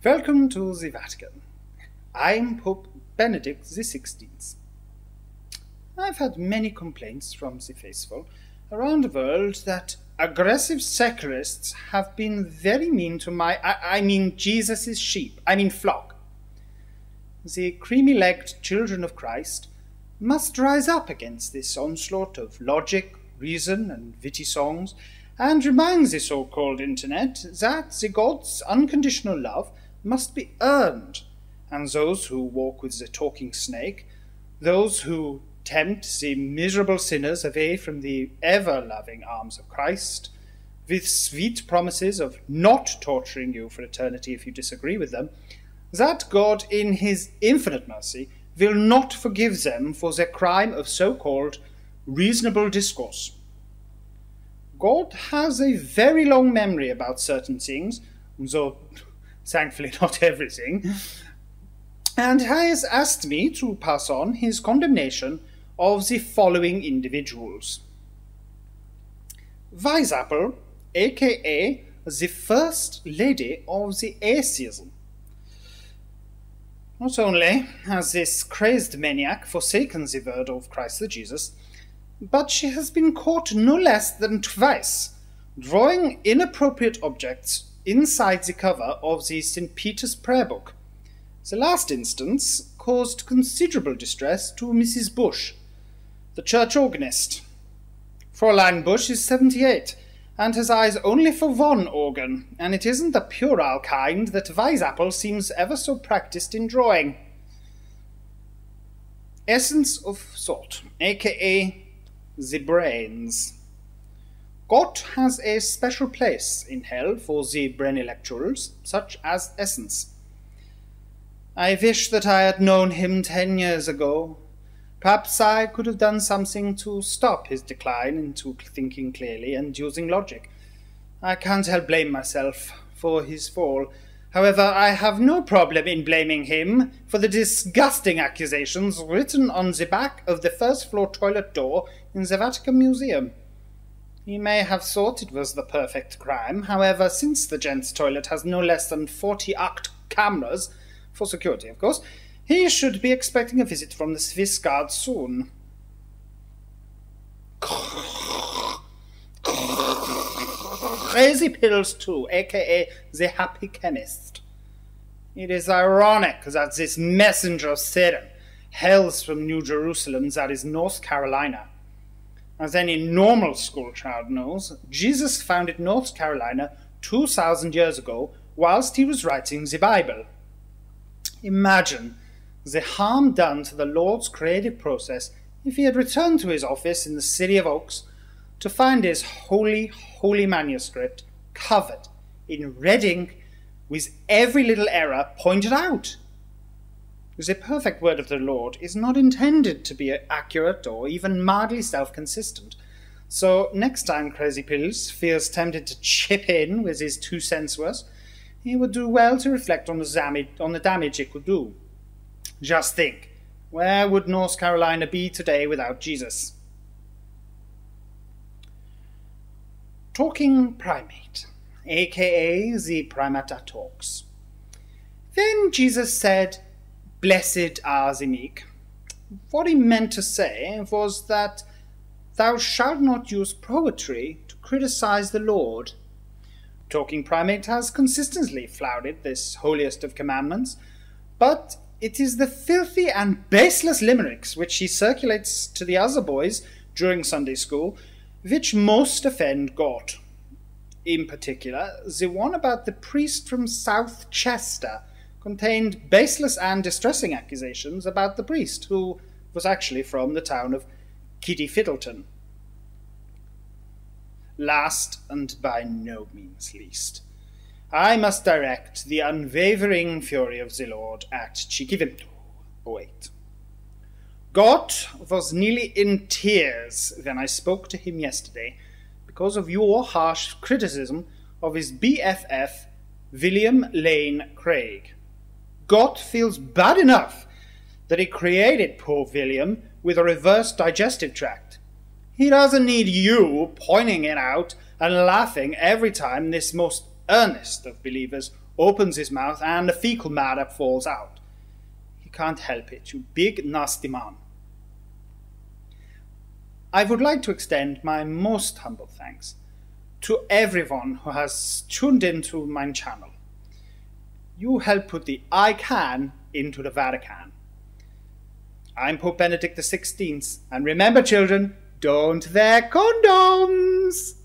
Welcome to the Vatican. I'm Pope Benedict XVI. I've had many complaints from the faithful around the world that aggressive secularists have been very mean to Jesus' sheep, flock. The creamy-legged children of Christ must rise up against this onslaught of logic, reason, and witty songs, and remind the so-called internet that the God's unconditional love must be earned, and those who walk with the talking snake, those who tempt the miserable sinners away from the ever-loving arms of Christ, with sweet promises of not torturing you for eternity if you disagree with them, that God, in his infinite mercy, will not forgive them for their crime of so-called reasonable discourse. God has a very long memory about certain things, though thankfully not everything, and has asked me to pass on his condemnation of the following individuals. WeisApple, aka the First Lady of the Atheism. Not only has this crazed maniac forsaken the word of Christ the Jesus, but she has been caught no less than twice drawing inappropriate objects inside the cover of the St. Peter's Prayer Book. The last instance caused considerable distress to Mrs. Bush, the church organist. Fräulein Bush is 78 and has eyes only for one organ, and it isn't the puerile kind that WeisApple seems ever so practised in drawing. Essenceofthought, aka the brains. God has a special place in hell for the brain-electorals, such as Essence. I wish that I had known him 10 years ago. Perhaps I could have done something to stop his decline into thinking clearly and using logic. I can't help blame myself for his fall. However, I have no problem in blaming him for the disgusting accusations written on the back of the first-floor toilet door in the Vatican Museum. He may have thought it was the perfect crime. However, since the gents' toilet has no less than 40 ACT cameras, for security of course, he should be expecting a visit from the Swiss Guard soon. Crazy Pills too, aka the Happy Chemist. It is ironic that this messenger of Satan hails from New Jerusalem, that is North Carolina. As any normal school child knows, Jesus founded North Carolina 2,000 years ago whilst he was writing the Bible. Imagine the harm done to the Lord's creative process if he had returned to his office in the City of Oaks to find his holy, holy manuscript covered in red ink with every little error pointed out. The perfect word of the Lord is not intended to be accurate or even mildly self-consistent. So next time Crazy Pills feels tempted to chip in with his 2 cents worth, he would do well to reflect on the damage it could do. Just think, where would North Carolina be today without Jesus? Talking Primate, aka the Primate Talks. Then Jesus said, "Blessed are the meek." What he meant to say was that thou shalt not use poetry to criticize the Lord. Talking Primate has consistently flouted this holiest of commandments, but it is the filthy and baseless limericks which he circulates to the other boys during Sunday school which most offend God. In particular, the one about the priest from South Chester contained baseless and distressing accusations about the priest, who was actually from the town of Kitty Fiddleton. Last, and by no means least, I must direct the unwavering fury of the Lord at Chikivimto, 08. God was nearly in tears when I spoke to him yesterday because of your harsh criticism of his BFF, William Lane Craig. God feels bad enough that he created poor William with a reversed digestive tract. He doesn't need you pointing it out and laughing every time this most earnest of believers opens his mouth, and the fecal matter falls out. He can't help it, you big nasty man. I would like to extend my most humble thanks to everyone who has tuned into my channel. You help put the I can into the Vatican. I'm Pope Benedict XVI, and remember children, don't wear condoms!